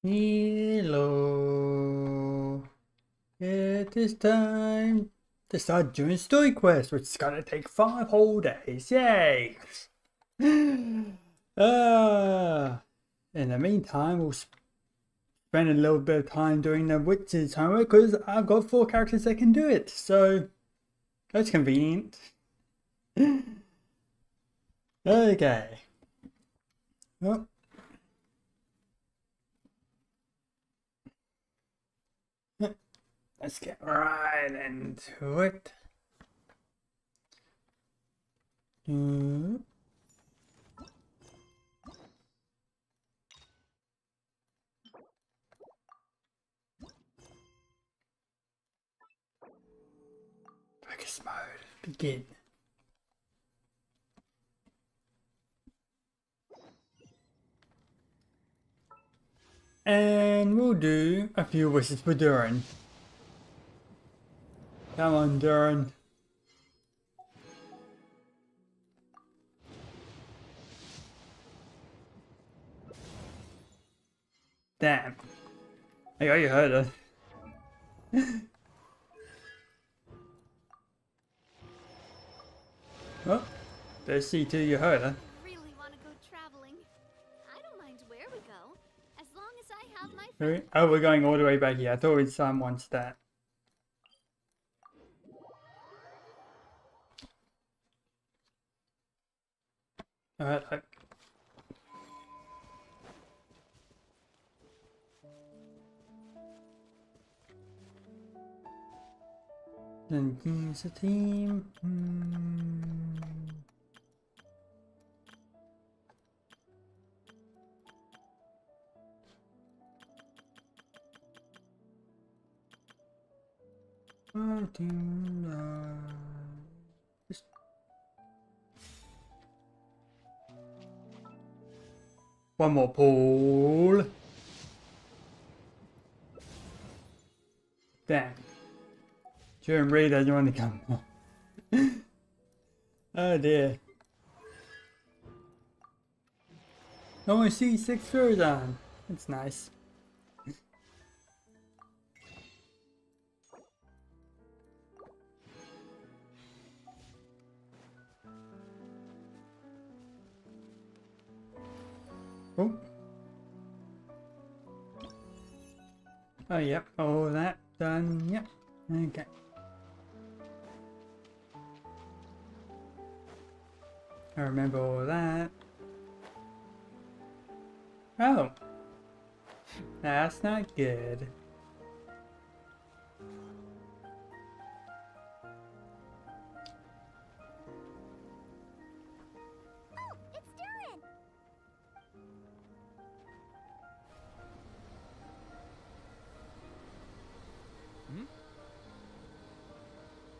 Hello. It is time to start doing story quest, which is gonna take 5 whole days. Yay! In the meantime, we'll spend a little bit of time doing the witch's homework because I've got 4 characters that can do it. So that's convenient. Okay. Well, let's get right into it. Focus mode. Begin. And we'll do a few wishes for Durin. Come on, Durin. Damn. I got you heard her. Oh, there's C2, you heard her. Really want to go traveling. I don't mind where we go, as long as I have my friends. Oh, we're going all the way back here. I thought we'd sign one stat. Alright, then here's the team. Just one more pool. Damn. Durin really doesn't want to come. Oh dear. Oh, I see 6 furs on. That's nice. Oh. Oh, yep. All that done. Yep. Okay. I remember all that. Oh. That's not good. Oh, it's Durin!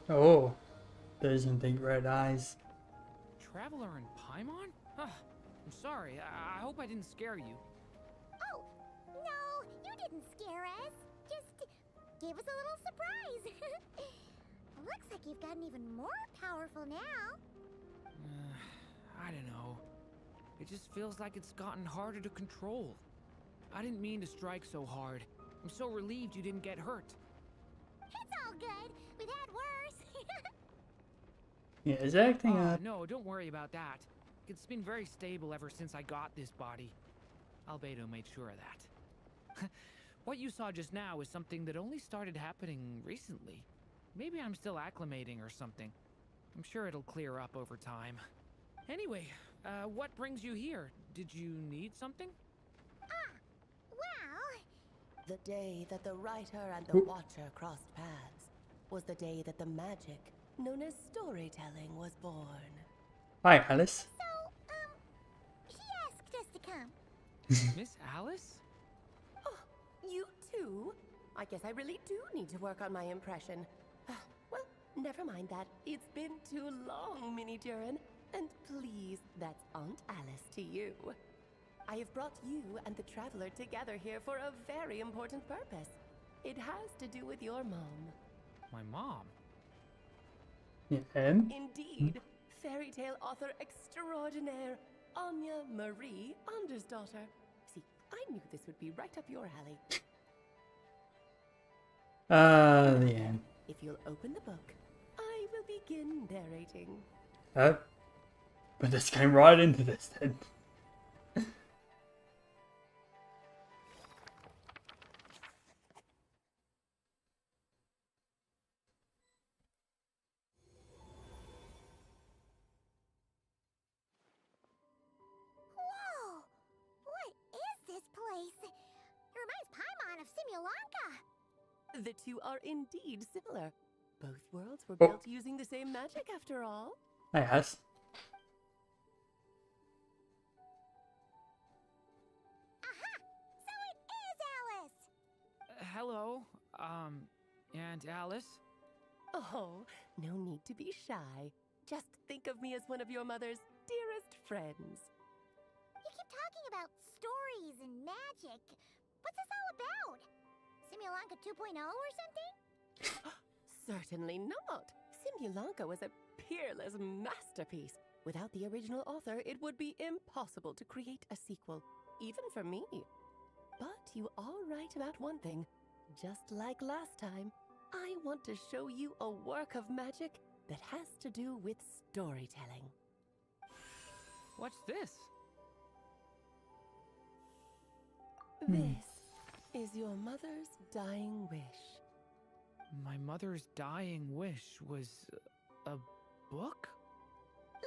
Oh. Doesn't think red eyes. Traveler in Paimon? I'm sorry. I hope I didn't scare you. Oh, no, you didn't scare us. Just gave us a little surprise. Looks like you've gotten even more powerful now. I don't know. It just feels like it's gotten harder to control. I didn't mean to strike so hard. I'm so relieved you didn't get hurt. It's all good. We've had worse. Yeah, it's acting up. No, don't worry about that. It's been very stable ever since I got this body. Albedo made sure of that. What you saw just now is something that only started happening recently. Maybe I'm still acclimating or something. I'm sure it'll clear up over time. Anyway, what brings you here? Did you need something? Well, The day that the writer and the watcher crossed paths was the day that the magic known as storytelling was born. Hi, Alice. so, he asked us to come. Miss Alice? Oh, you too? I guess I really do need to work on my impression. Well, never mind that. It's been too long, Mini Durin. And please, that's Aunt Alice to you. I have brought you and the Traveler together here for a very important purpose. It has to do with your mom. My mom? Yeah, and? Indeed, fairy tale author extraordinaire, Anya Marie Andersdaughter. See, I knew this would be right up your alley. The end. If you'll open the book, I will begin narrating. But this came right into this then. Whoa! What is this place? It reminds Paimon of Simulanka. The two are indeed similar. Both worlds were Oh. built using the same magic after all. Yes. Aha! So it is Alice! Hello, Aunt Alice? Oh, no need to be shy. Just think of me as one of your mother's dearest friends. You keep talking about stories and magic. What's this all about? Simulanka 2.0 or something? Certainly not. Simulanka was a peerless masterpiece. Without the original author, it would be impossible to create a sequel, even for me. But you are right about one thing. Just like last time, I want to show you a work of magic that has to do with storytelling. What's this? This is your mother's dying wish. My mother's dying wish was a book?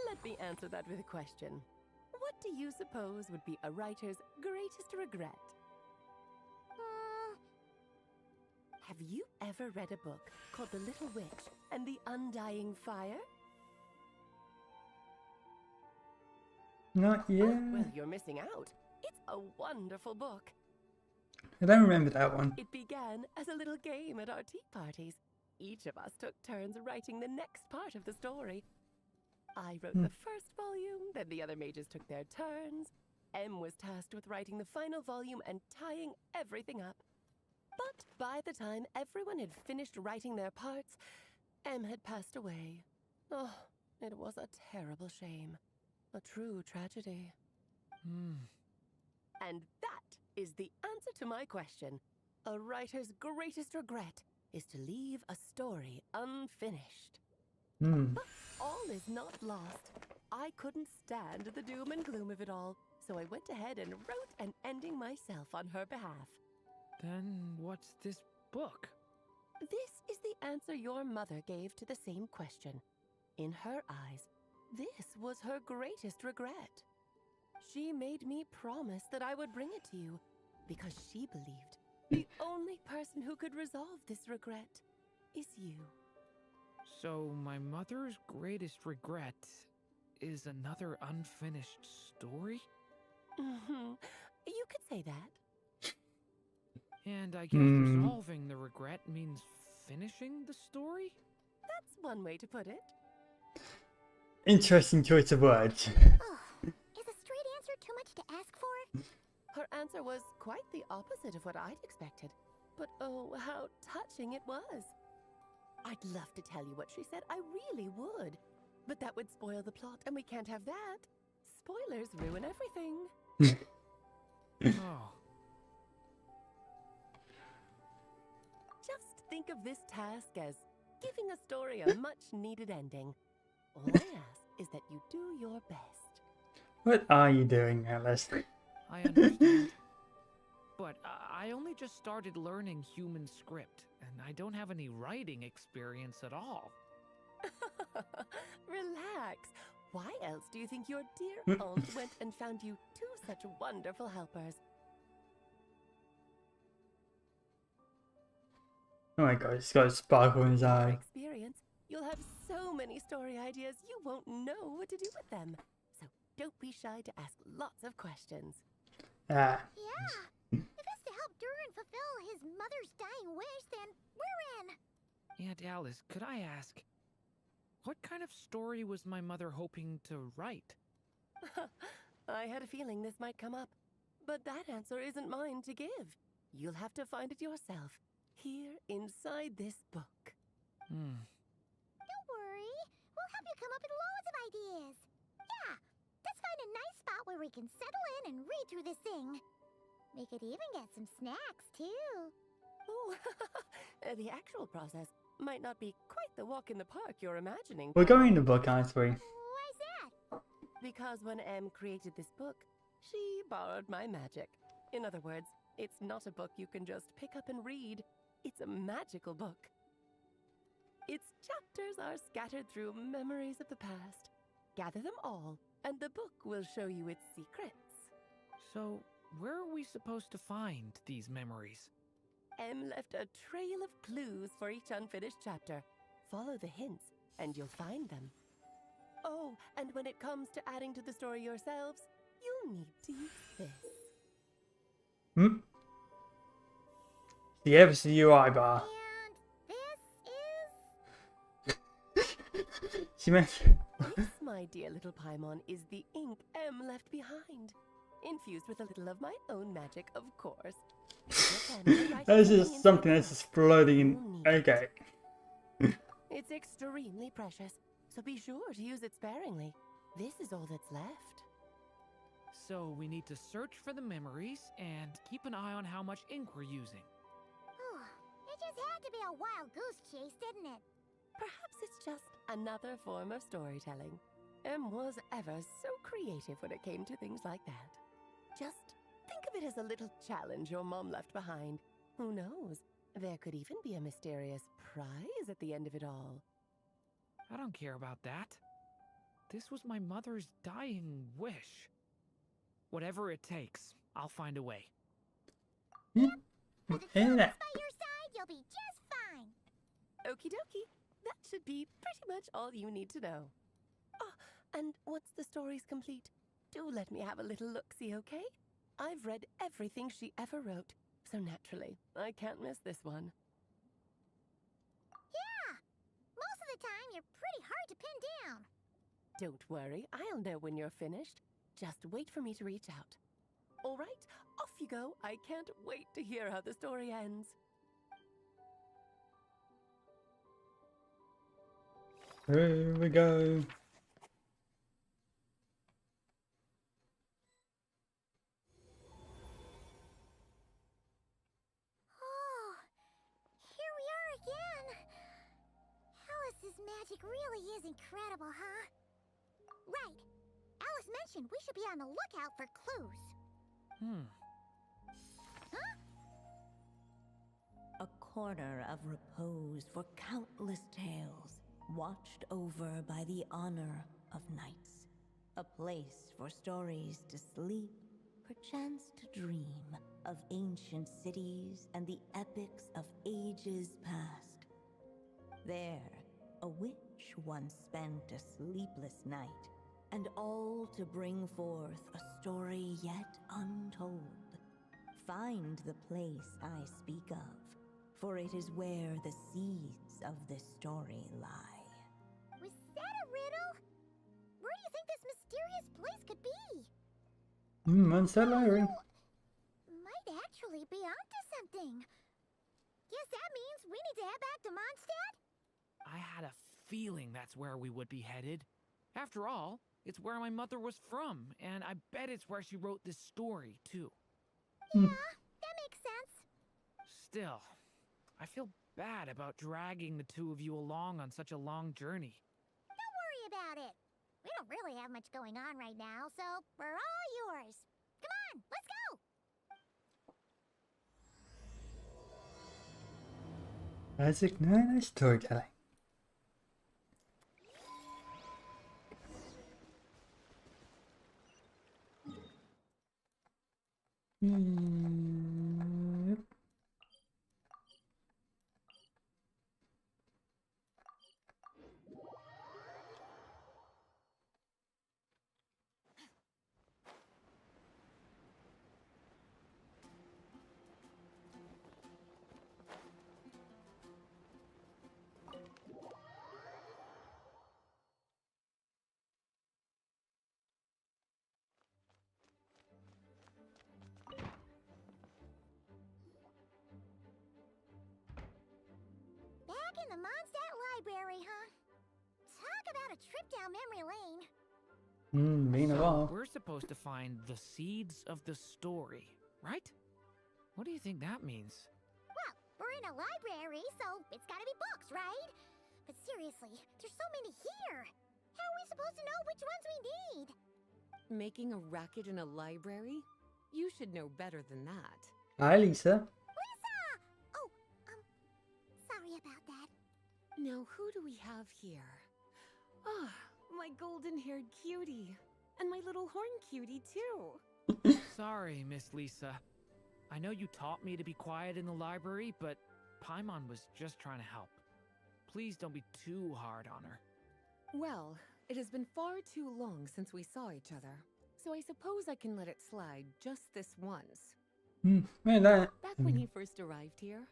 Let me answer that with a question. What do you suppose would be a writer's greatest regret? Have you ever read a book called The Little Witch and the Undying Fire? Not yet. Oh, well, you're missing out. It's a wonderful book. I don't remember that one. It began as a little game at our tea parties. Each of us took turns writing the next part of the story. I wrote the first volume, then the other mages took their turns. Em was tasked with writing the final volume and tying everything up. But by the time everyone had finished writing their parts, Em had passed away. Oh, it was a terrible shame. A true tragedy. And that is the answer to my question. A writer's greatest regret is to leave a story unfinished. But all is not lost. I couldn't stand the doom and gloom of it all, so I went ahead and wrote an ending myself on her behalf. Then what's this book? This is the answer your mother gave to the same question. In her eyes, this was her greatest regret. She made me promise that I would bring it to you because she believed the only person who could resolve this regret is you. So my mother's greatest regret is another unfinished story? You could say that. And I guess resolving the regret means finishing the story? That's one way to put it. Interesting choice of words. Is a straight answer too much to ask for? Her answer was quite the opposite of what I'd expected. But oh, how touching it was. I'd love to tell you what she said, I really would. But that would spoil the plot, and we can't have that. Spoilers ruin everything. Oh. Just think of this task as giving a story a much-needed ending. All I ask is that you do your best. What are you doing, Alice? I understand. But I only just started learning human script, and I don't have any writing experience at all. Relax. Why else do you think your dear aunt went and found you two such wonderful helpers? Oh my god, he's got a sparkle in his With eye. experience, you'll have so many story ideas you won't know what to do with them. So don't be shy to ask lots of questions. Ah. Yeah. If it's to help Durin fulfill his mother's dying wish, then we're in. Aunt Alice, could I ask, what kind of story was my mother hoping to write? I had a feeling this might come up, but that answer isn't mine to give. You'll have to find it yourself, here inside this book. Don't worry. We'll help you come up with loads of ideas. Yeah. Let's find a nice spot where we can settle in and read through this thing. We could even get some snacks, too. Oh, the actual process might not be quite the walk in the park you're imagining. We're going in the book, aren't we? Why's that? Because when Em created this book, she borrowed my magic. In other words, it's not a book you can just pick up and read. It's a magical book. Its chapters are scattered through memories of the past. Gather them all, and the book will show you its secrets. So, where are we supposed to find these memories? Em left a trail of clues for each unfinished chapter. Follow the hints, and you'll find them. Oh, and when it comes to adding to the story yourselves, you'll need to use this. Hmm? The ever UI bar. And this is... She meant... This, my dear little Paimon, is the ink Em left behind. Infused with a little of my own magic, of course. This is something that's just floating in... Okay. It's extremely precious, so be sure to use it sparingly. This is all that's left. So we need to search for the memories and keep an eye on how much ink we're using. It just had to be a wild goose chase, didn't it? Perhaps it's just another form of storytelling. Em was ever so creative when it came to things like that. Just think of it as a little challenge your mom left behind. Who knows? There could even be a mysterious prize at the end of it all. I don't care about that. This was my mother's dying wish. Whatever it takes, I'll find a way. With a compass Yeah. by your side, you'll be just fine. Okie dokie. That should be pretty much all you need to know. Oh, and once the story's complete, do let me have a little look-see, okay? I've read everything she ever wrote, so naturally, I can't miss this one. Yeah. Most of the time, you're pretty hard to pin down. Don't worry, I'll know when you're finished. Just wait for me to reach out. All right, off you go. I can't wait to hear how the story ends. Here we go. Oh, here we are again. Alice's magic really is incredible, huh? Right. Alice mentioned we should be on the lookout for clues. Huh? A corner of repose for countless tales, watched over by the honor of knights. A place for stories to sleep, perchance to dream of ancient cities and the epics of ages past. There, a witch once spent a sleepless night, and all to bring forth a story yet untold. Find the place I speak of, for it is where the seeds of this story lie. Was that a riddle? Where do you think this mysterious place could be? Mondstadt Library. Might actually be onto something. Guess that means we need to head back to Mondstadt? I had a feeling that's where we would be headed. After all, it's where my mother was from, and I bet it's where she wrote this story, too. Yeah, that makes sense. Still, I feel bad about dragging the two of you along on such a long journey. Don't worry about it. We don't really have much going on right now, so we're all yours. Come on, let's go! Basic no storytelling. Yep. Back in the Mondstadt Library, huh? Talk about a trip down memory lane. Been a So while. we're supposed to find the seeds of the story, right? What do you think that means? Well, we're in a library, so it's gotta be books, right? But seriously, there's so many here. How are we supposed to know which ones we need? Making a racket in a library? You should know better than that. Hi, Lisa. Lisa! Oh, sorry about that. Now, who do we have here? Ah, my golden-haired cutie. And my little horn cutie, too. Sorry, Miss Lisa. I know you taught me to be quiet in the library, but Paimon was just trying to help. Please don't be too hard on her. Well, it has been far too long since we saw each other, so I suppose I can let it slide just this once. Man, that. Back when he first arrived here,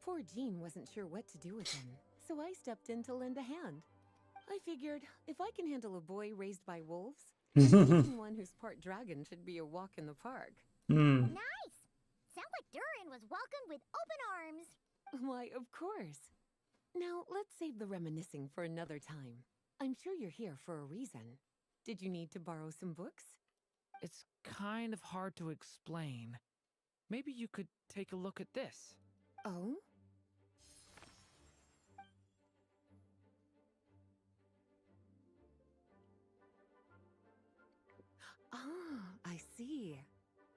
poor Jean wasn't sure what to do with him, so I stepped in to lend a hand. I figured if I can handle a boy raised by wolves, then one who's part dragon should be a walk in the park. Nice! Sounds like Durin was welcomed with open arms. Why, of course. Now, let's save the reminiscing for another time. I'm sure you're here for a reason. Did you need to borrow some books? It's kind of hard to explain. Maybe you could take a look at this. Oh? Ah, I see.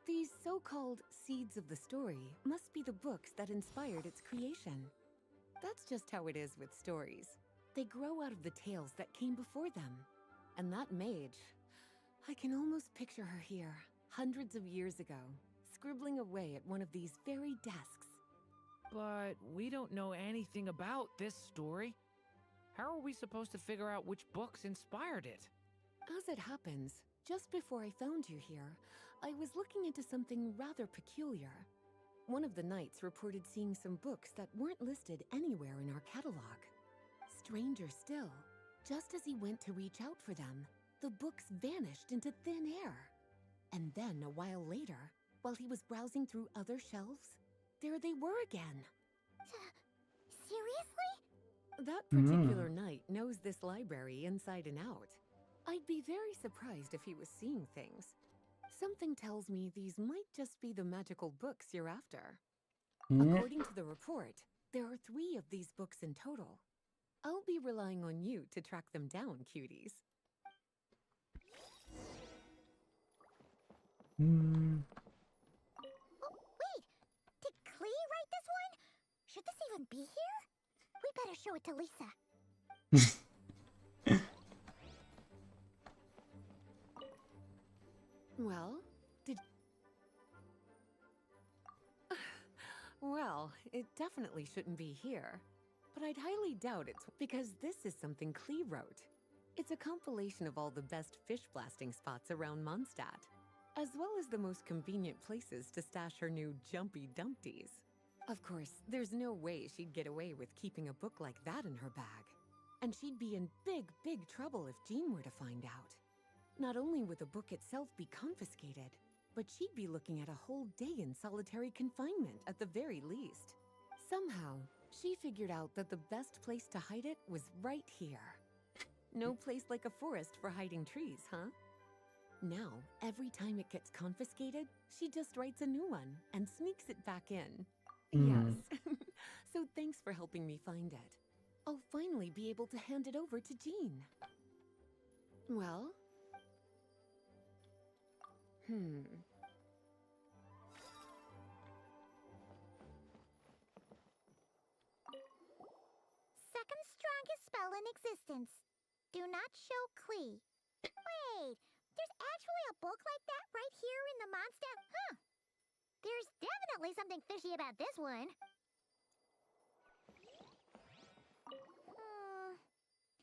These so-called seeds of the story must be the books that inspired its creation. That's just how it is with stories. They grow out of the tales that came before them. And that mage, I can almost picture her here, hundreds of years ago, scribbling away at one of these very desks. But we don't know anything about this story. How are we supposed to figure out which books inspired it? As it happens, just before I found you here, I was looking into something rather peculiar. One of the knights reported seeing some books that weren't listed anywhere in our catalog. Stranger still, just as he went to reach out for them, the books vanished into thin air. And then, a while later, while he was browsing through other shelves, there they were again. Seriously? That particular knight knows this library inside and out. I'd be very surprised if he was seeing things. Something tells me these might just be the magical books you're after. According to the report, there are 3 of these books in total. I'll be relying on you to track them down, cuties. Oh, wait! Did Klee write this one? Should this even be here? We better show it to Lisa. Well, Well, it definitely shouldn't be here. But I'd highly doubt it's because this is something Klee wrote. It's a compilation of all the best fish blasting spots around Mondstadt, as well as the most convenient places to stash her new jumpy dumpties. Of course, there's no way she'd get away with keeping a book like that in her bag. And she'd be in big trouble if Jean were to find out. Not only would the book itself be confiscated, but she'd be looking at a whole day in solitary confinement at the very least. Somehow, she figured out that the best place to hide it was right here. No place like a forest for hiding trees, huh? Now, every time it gets confiscated, she just writes a new one and sneaks it back in. Yes. So thanks for helping me find it. I'll finally be able to hand it over to Jean. Well? Second strongest spell in existence. Do not show Klee. Wait, there's actually a book like that right here in the Mondstadt? Huh. There's definitely something fishy about this one.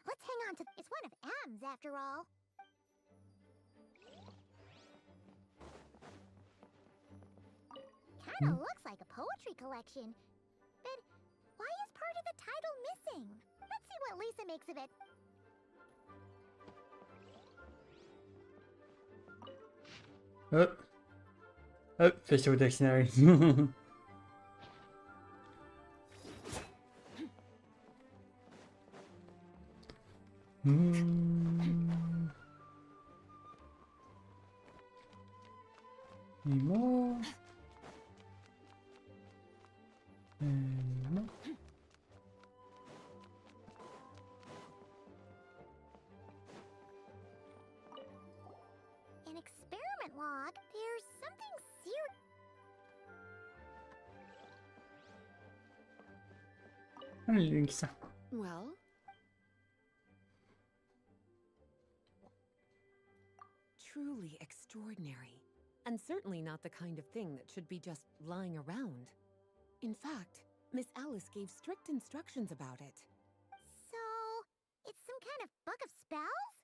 Let's hang on to... It's one of M's, after all. Kinda looks like a poetry collection. But why is part of the title missing? Let's see what Lisa makes of it. Fischl dictionary. Any more? Lisa. Well? Truly extraordinary. And certainly not the kind of thing that should be just lying around. In fact, Miss Alice gave strict instructions about it. So, it's some kind of book of spells?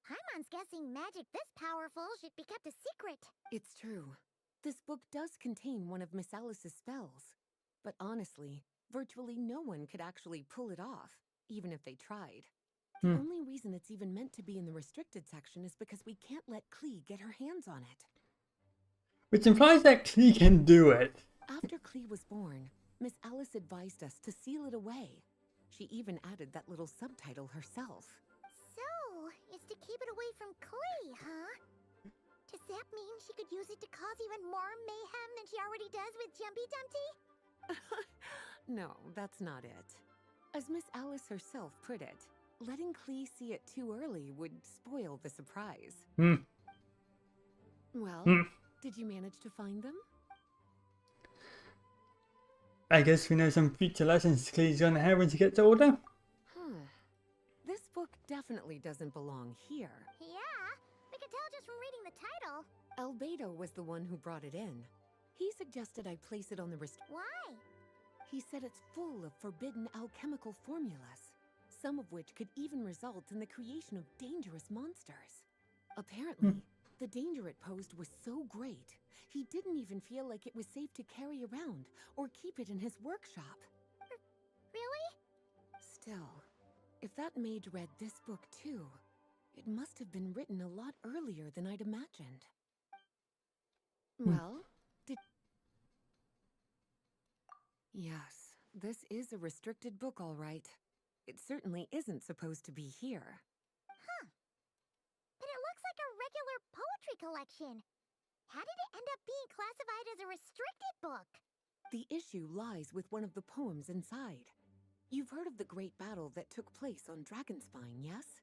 Paimon's guessing magic this powerful should be kept a secret. It's true. This book does contain one of Miss Alice's spells. But honestly, virtually no one could actually pull it off, even if they tried. The only reason it's even meant to be in the restricted section is because we can't let Klee get her hands on it. Which implies that Klee can do it. After Klee was born, Miss Alice advised us to seal it away. She even added that little subtitle herself. So, it's to keep it away from Klee, huh? Does that mean she could use it to cause even more mayhem than she already does with Jumpy Dumpty? No, that's not it. As Miss Alice herself put it, letting Klee see it too early would spoil the surprise. Well, did you manage to find them? I guess we know some future lessons Klee's gonna have when she gets older. This book definitely doesn't belong here. Yeah, we could tell just from reading the title. Albedo was the one who brought it in. He suggested I place it on the Why? He said it's full of forbidden alchemical formulas, some of which could even result in the creation of dangerous monsters. Apparently, the danger it posed was so great, he didn't even feel like it was safe to carry around or keep it in his workshop. Really? Still, if that mage read this book too, it must have been written a lot earlier than I'd imagined. Well, Yes, this is a restricted book, all right. It certainly isn't supposed to be here. Huh. But it looks like a regular poetry collection. How did it end up being classified as a restricted book? The issue lies with one of the poems inside. You've heard of the great battle that took place on Dragonspine, yes?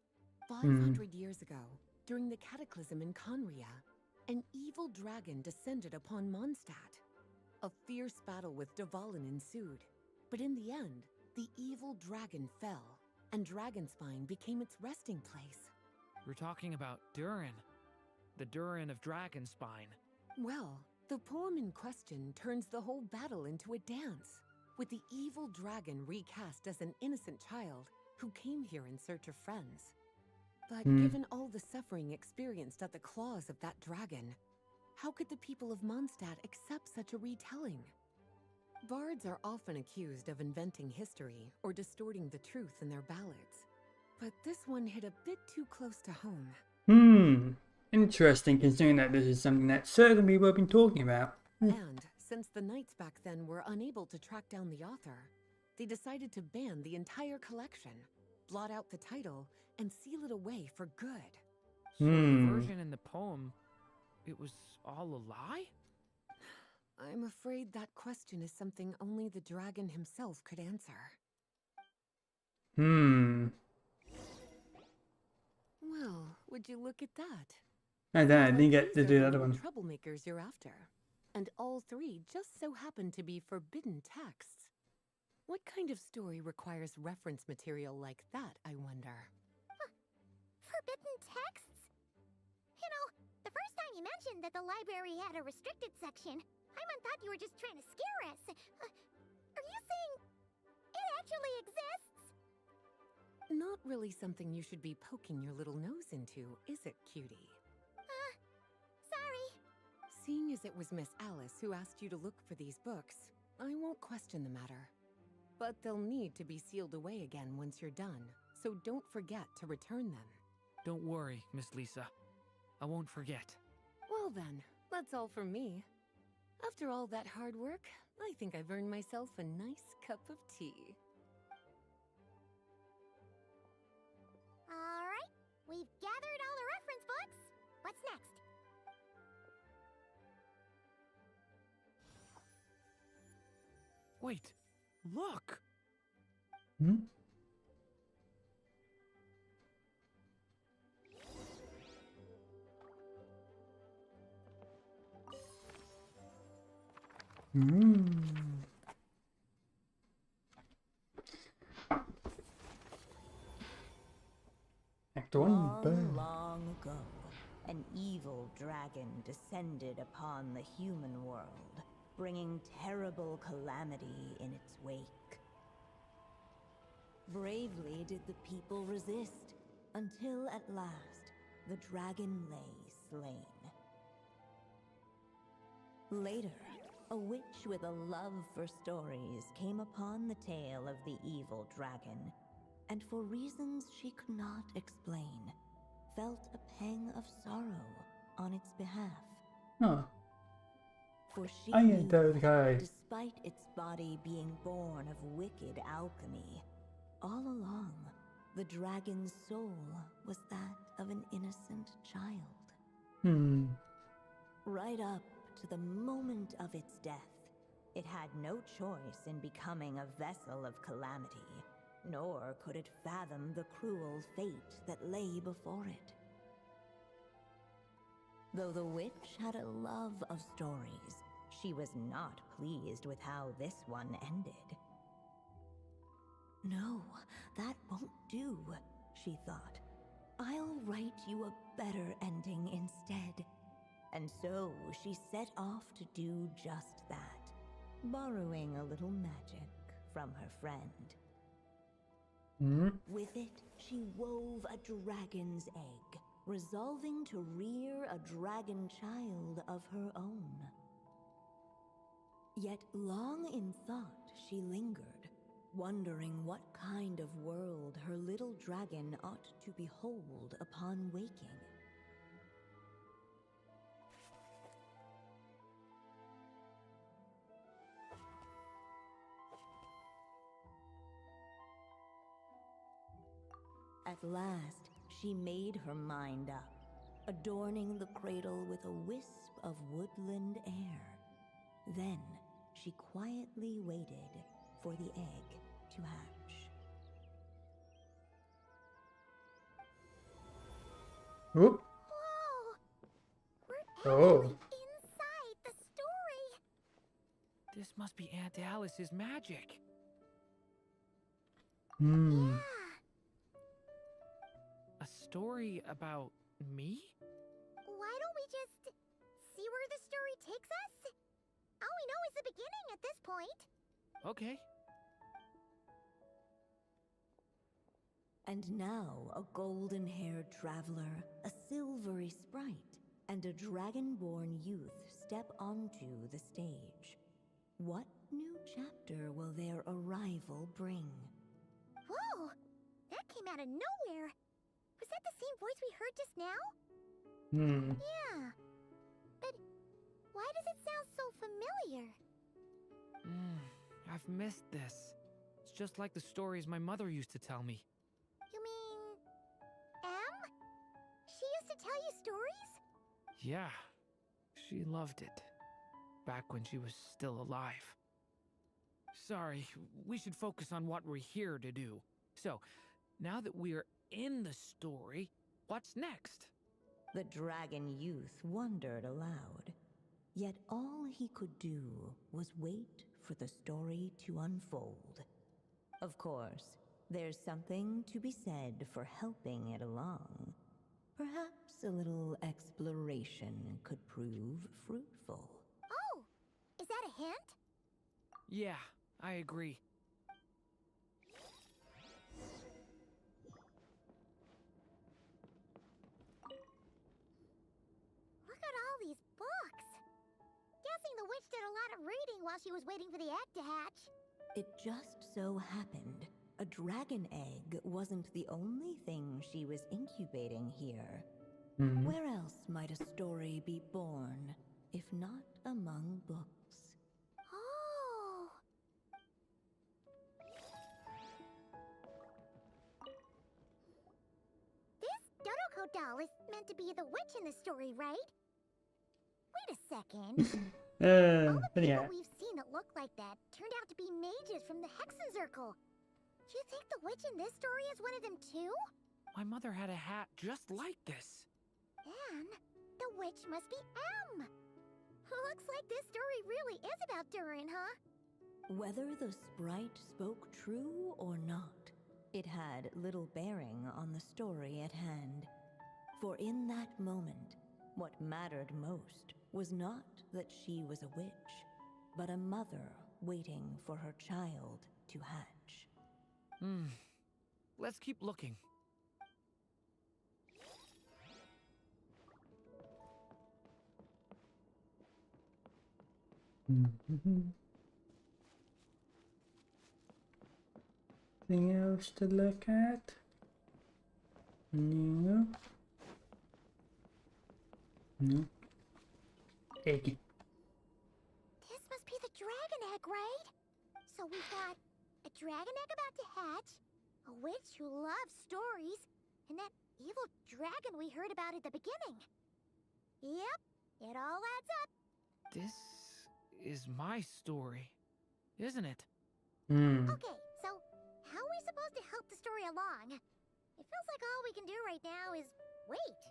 500 years ago, during the cataclysm in Conria, an evil dragon descended upon Mondstadt. A fierce battle with Dvalin ensued, but in the end, the evil dragon fell, and Dragonspine became its resting place. We're talking about Durin, the Durin of Dragonspine. Well, the poem in question turns the whole battle into a dance, with the evil dragon recast as an innocent child who came here in search of friends. But given all the suffering experienced at the claws of that dragon, how could the people of Mondstadt accept such a retelling? Bards are often accused of inventing history or distorting the truth in their ballads, but this one hit a bit too close to home. Interesting, considering that this is something that certain people have been talking about. And since the knights back then were unable to track down the author, they decided to ban the entire collection, blot out the title, and seal it away for good. So the version in the poem, it was all a lie? I'm afraid that question is something only the dragon himself could answer. Well, would you look at that? I didn't get to do the other one. Troublemakers you're after. And all three just so happen to be forbidden texts. What kind of story requires reference material like that, I wonder? Forbidden texts? You know, the first time you mentioned that the library had a restricted section, Paimon thought you were just trying to scare us. Are you saying it actually exists? Not really something you should be poking your little nose into, is it, cutie? Sorry. Seeing as it was Miss Alice who asked you to look for these books, I won't question the matter. But they'll need to be sealed away again once you're done, so don't forget to return them. Don't worry, Miss Lisa. I won't forget. Well then, that's all from me. After all that hard work, I think I've earned myself a nice cup of tea. All right, we've gathered all the reference books. What's next? Wait, look! Durin burn. Long ago, an evil dragon descended upon the human world, bringing terrible calamity in its wake. Bravely did the people resist, until at last the dragon lay slain. Later, a witch with a love for stories came upon the tale of the evil dragon, and for reasons she could not explain, felt a pang of sorrow on its behalf. Huh. For she I knew ain't those guys. despite its body being born of wicked alchemy, all along, the dragon's soul was that of an innocent child. Right up to the moment of its death, it had no choice in becoming a vessel of calamity, nor could it fathom the cruel fate that lay before it. Though the witch had a love of stories, she was not pleased with how this one ended. No, that won't do, she thought. I'll write you a better ending instead. And so she set off to do just that, borrowing a little magic from her friend. With it, she wove a dragon's egg, resolving to rear a dragon child of her own. Yet long in thought she lingered, wondering what kind of world her little dragon ought to behold upon waking. At last, she made her mind up, adorning the cradle with a wisp of woodland air. Then, she quietly waited for the egg to hatch. Whoop. Whoa! We're Oh. actually inside the story! This must be Aunt Alice's magic. Hmm. Yeah. A story about me? Why don't we just see where the story takes us? All we know is the beginning at this point. Okay. And now a golden-haired traveler, a silvery sprite, and a dragon-born youth step onto the stage. What new chapter will their arrival bring? Whoa! That came out of nowhere! Was that the same voice we heard just now? Yeah. But why does it sound so familiar? I've missed this. It's just like the stories my mother used to tell me. You mean... Em? She used to tell you stories? Yeah, she loved it. Back when she was still alive. Sorry, we should focus on what we're here to do. So, now that we're in the story, what's next? The dragon youth wondered aloud. Yet all he could do was wait for the story to unfold. Of course, there's something to be said for helping it along. Perhaps a little exploration could prove fruitful. Oh! Is that a hint? Yeah, I agree. Look at all these books! Guessing the witch did a lot of reading while she was waiting for the egg to hatch. It just so happened a dragon egg wasn't the only thing she was incubating here. Where else might a story be born, if not among books? Oh! This Dodoko doll is meant to be the witch in the story, right? Wait a second. All the Anyhow. people we've seen that look like that turned out to be mages from the Hexenzirkel. Do you think the witch in this story is one of them too? My mother had a hat just like this. Then, the witch must be M. Looks like this story really is about Durin, huh? Whether the sprite spoke true or not, it had little bearing on the story at hand. For in that moment, what mattered most was not that she was a witch, but a mother waiting for her child to hatch. Let's keep looking. Anything else to look at? No. No. Egg. This must be the dragon egg, right? So we've got a dragon egg about to hatch, a witch who loves stories, and that evil dragon we heard about at the beginning. Yep, it all adds up. This is my story, isn't it? Okay, so how are we supposed to help the story along? It feels like all we can do right now is wait.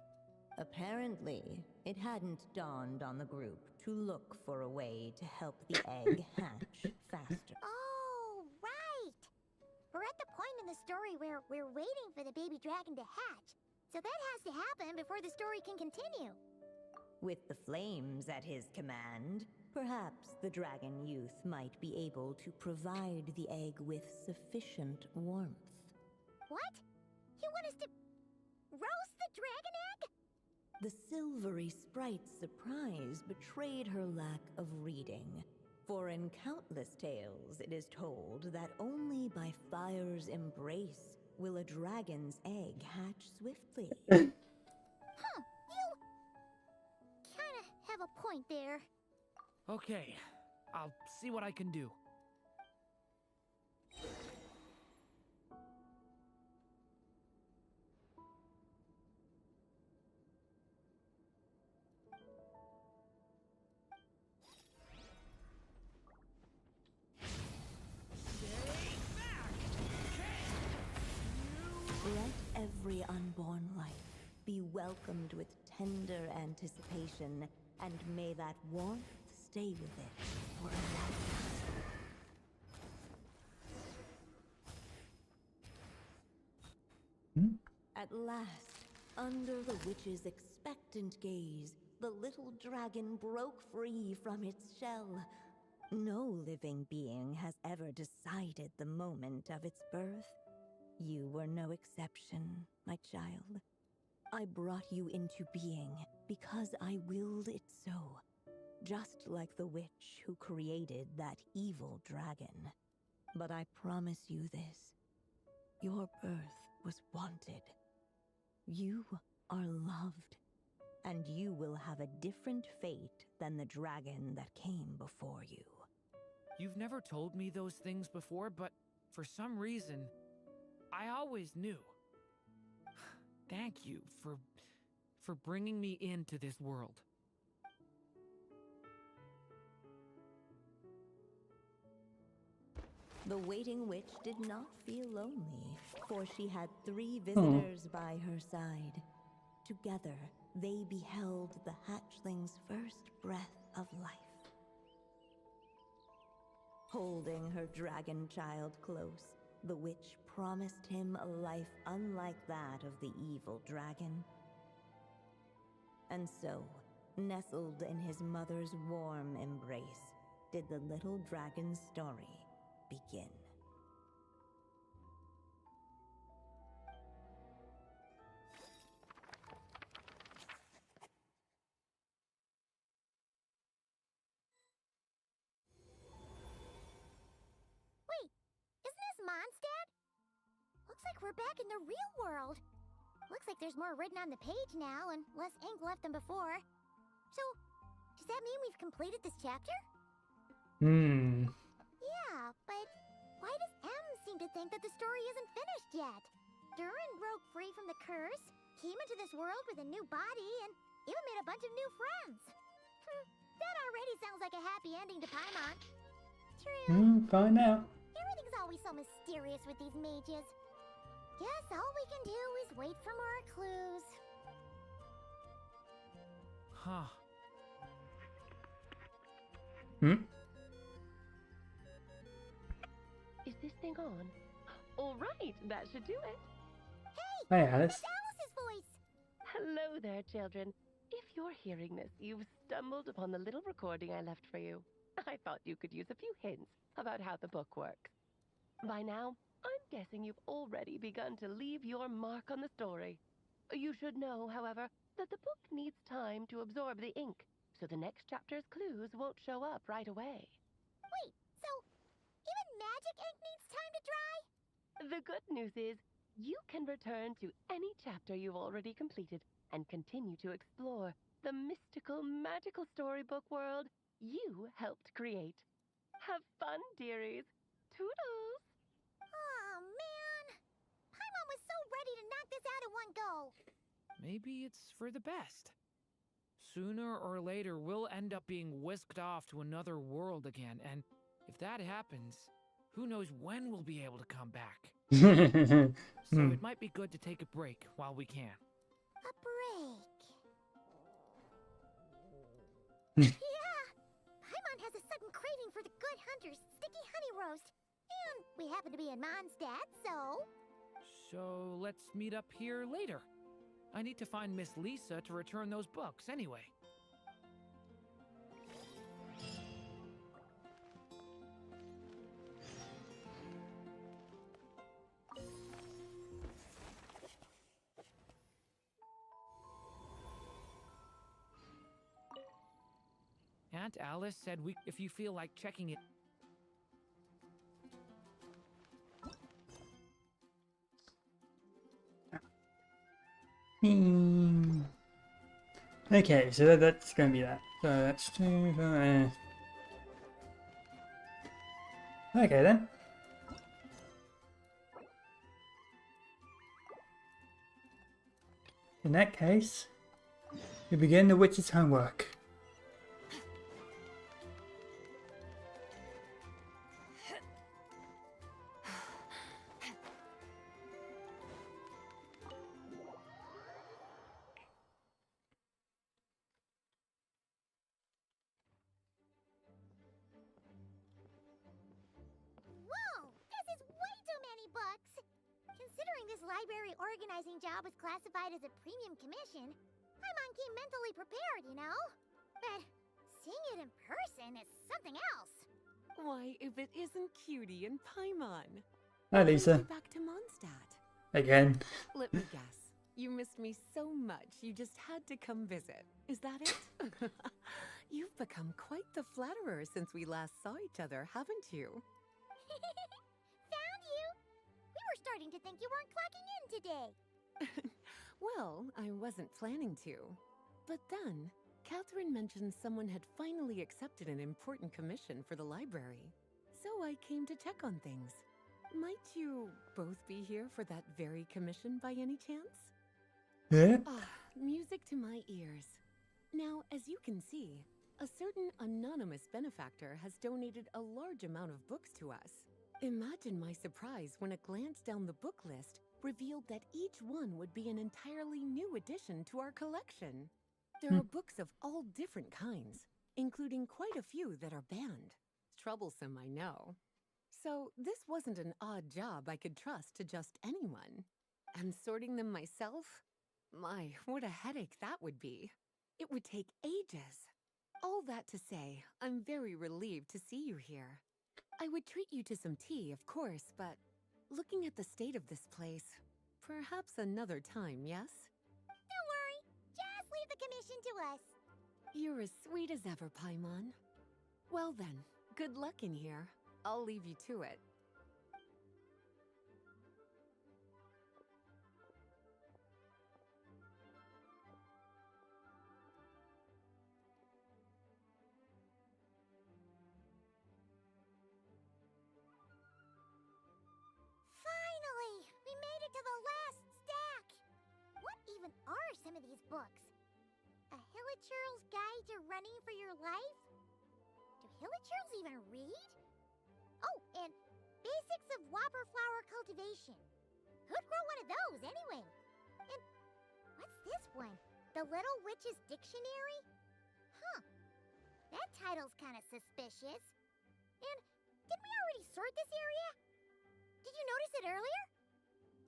Apparently, it hadn't dawned on the group to look for a way to help the egg hatch faster. Oh, right! We're at the point in the story where we're waiting for the baby dragon to hatch. So that has to happen before the story can continue. With the flames at his command, perhaps the dragon youth might be able to provide the egg with sufficient warmth. What? You want us to roast the dragon egg? The silvery sprite's surprise betrayed her lack of reading. For in countless tales it is told that only by fire's embrace will a dragon's egg hatch swiftly. Huh, you kinda have a point there. Okay, I'll see what I can do. Let every unborn life be welcomed with tender anticipation, and may that warmth stay with it for a lifetime. At last, under the witch's expectant gaze, the little dragon broke free from its shell. No living being has ever decided the moment of its birth. You were no exception, my child. I brought you into being because I willed it so, just like the witch who created that evil dragon. But I promise you this: your birth was wanted. You are loved, and you will have a different fate than the dragon that came before you. You've never told me those things before, but for some reason, I always knew. Thank you for bringing me into this world. The waiting witch did not feel lonely, for she had 3 visitors by her side. Together, they beheld the hatchling's first breath of life. Holding her dragon child close, the witch promised him a life unlike that of the evil dragon. And so, nestled in his mother's warm embrace, did the little dragon's story begin. Wait, isn't this Mondstadt? Looks like we're back in the real world. Looks like there's more written on the page now and less ink left than before. So, does that mean we've completed this chapter? Yeah, but why does M seem to think that the story isn't finished yet? Durin broke free from the curse, came into this world with a new body, and even made a bunch of new friends. That already sounds like a happy ending to Paimon. True. Find out. Everything's always so mysterious with these mages. Guess all we can do is wait for more clues. Huh. Is this thing on? All right, that should do it. Hey, Alice. It's Alice's voice! Hello there, children. If you're hearing this, you've stumbled upon the little recording I left for you. I thought you could use a few hints about how the book works. By now, I'm guessing you've already begun to leave your mark on the story. You should know, however, that the book needs time to absorb the ink, so the next chapter's clues won't show up right away. Wait, so even magic ink needs time to dry? The good news is, you can return to any chapter you've already completed and continue to explore the mystical, magical storybook world you helped create. Have fun, dearies. Toodles! Oh, man! Paimon was so ready to knock this out in one go! Maybe it's for the best. Sooner or later, we'll end up being whisked off to another world again, and if that happens, who knows when we'll be able to come back. So it might be good to take a break while we can. A break. Yeah! Paimon has a sudden craving for the Good Hunter's sticky honey roast. And we happen to be in Mondstadt, so... So let's meet up here later. I need to find Miss Lisa to return those books anyway. Aunt Alice said if you feel like checking it. Okay, so that's gonna be that. So that's two. Okay then. In that case, we begin the witch's homework. Whoa! This is way too many books! Considering this library organizing job was classified as a premium commission, Paimon came mentally prepared, you know? But seeing it in person is something else. Why, if it isn't Cutie and Paimon. Hi, When's Lisa. you back to Mondstadt? Again. Let me guess. You missed me so much, you just had to come visit. Is that it? You've become quite the flatterer since we last saw each other, haven't you? Found you! We were starting to think you weren't clocking in today. Well, I wasn't planning to. But then, Catherine mentioned someone had finally accepted an important commission for the library. So I came to check on things. Might you both be here for that very commission by any chance? Yeah? Ah, music to my ears. Now, as you can see, a certain anonymous benefactor has donated a large amount of books to us. Imagine my surprise when a glance down the book list revealed that each one would be an entirely new addition to our collection. There are books of all different kinds, including quite a few that are banned. Troublesome, I know. So this wasn't an odd job I could trust to just anyone. And sorting them myself? My, what a headache that would be. It would take ages. All that to say, I'm very relieved to see you here. I would treat you to some tea, of course, but looking at the state of this place, perhaps another time, yes? Don't worry, just leave the commission to us. You're as sweet as ever, Paimon. Well then, good luck in here. I'll leave you to it. Finally! We made it to the last stack! What even are some of these books? A Hilichurl's Guide to Running for Your Life? Do Hilichurls even read? Oh, and Basics of Whopper Flower Cultivation. Who'd grow one of those, anyway? And what's this one? The Little Witch's Dictionary? Huh. That title's kind of suspicious. And didn't we already sort this area? Did you notice it earlier?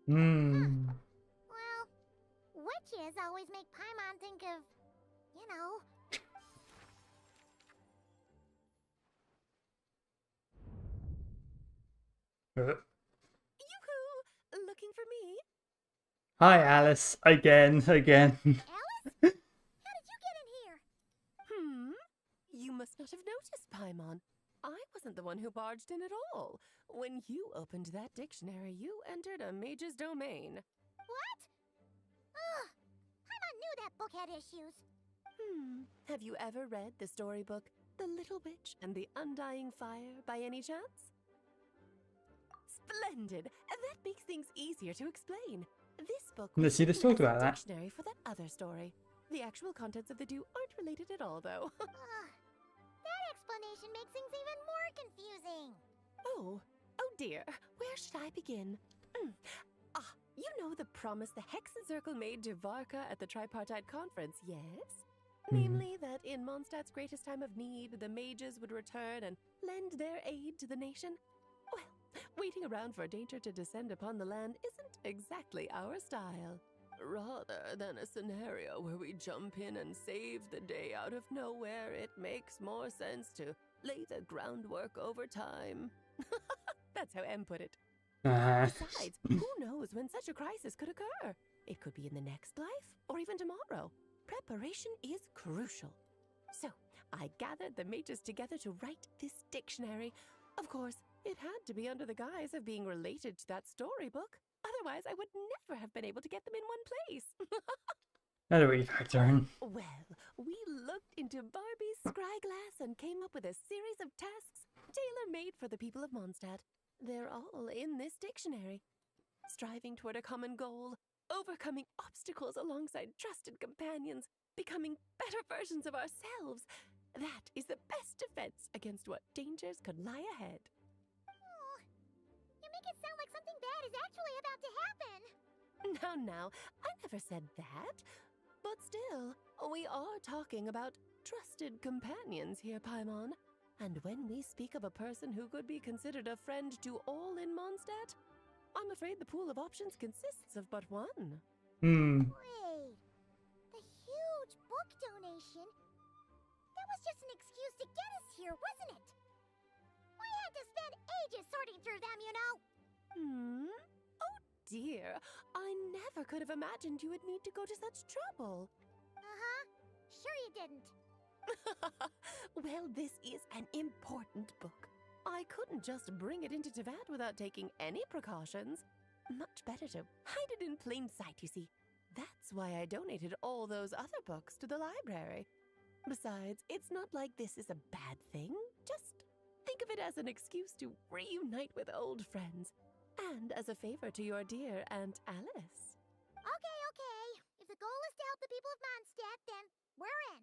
Hmm. Well, witches always make Paimon think of, you know. Yoo-hoo! Looking for me? Hi, Alice. Again. Alice? How did you get in here? You must not have noticed, Paimon. I wasn't the one who barged in at all. When you opened that dictionary, you entered a mage's domain. What? Ugh. Paimon knew that book had issues. Have you ever read the storybook, The Little Witch and the Undying Fire, by any chance? Splendid! That makes things easier to explain. This book Let's see, was let's written talk as a about that. dictionary for that other story. The actual contents of the two aren't related at all, though. That explanation makes things even more confusing. Oh dear. Where should I begin? You know the promise the Hexen Circle made to Varka at the Tripartite Conference, yes? Namely, that in Mondstadt's greatest time of need, the mages would return and lend their aid to the nation? Well, waiting around for danger to descend upon the land isn't exactly our style. Rather than a scenario where we jump in and save the day out of nowhere, it makes more sense to lay the groundwork over time. That's how M put it. Besides, who knows when such a crisis could occur? It could be in the next life, or even tomorrow. Preparation is crucial. So, I gathered the mages together to write this dictionary. Of course, it had to be under the guise of being related to that storybook. Otherwise, I would never have been able to get them in one place. That'll be factor in. Well, we looked into Barbie's scryglass and came up with a series of tasks tailor-made for the people of Mondstadt. They're all in this dictionary. Striving toward a common goal, overcoming obstacles alongside trusted companions, becoming better versions of ourselves. That is the best defense against what dangers could lie ahead. Oh, you make it sound like something bad is actually about to happen. Now, I never said that. But still, we are talking about trusted companions here, Paimon. And when we speak of a person who could be considered a friend to all in Mondstadt, I'm afraid the pool of options consists of but one. Wait, the huge book donation? That was just an excuse to get us here, wasn't it? We had to spend ages sorting through them, you know. Oh dear, I never could have imagined you would need to go to such trouble. Uh-huh. Sure you didn't. Well, this is an important book. I couldn't just bring it into Tevat without taking any precautions. Much better to hide it in plain sight, you see. That's why I donated all those other books to the library. Besides, it's not like this is a bad thing. Just think of it as an excuse to reunite with old friends. And as a favor to your dear Aunt Alice. Okay. If the goal is to help the people of Mondstadt, then we're in.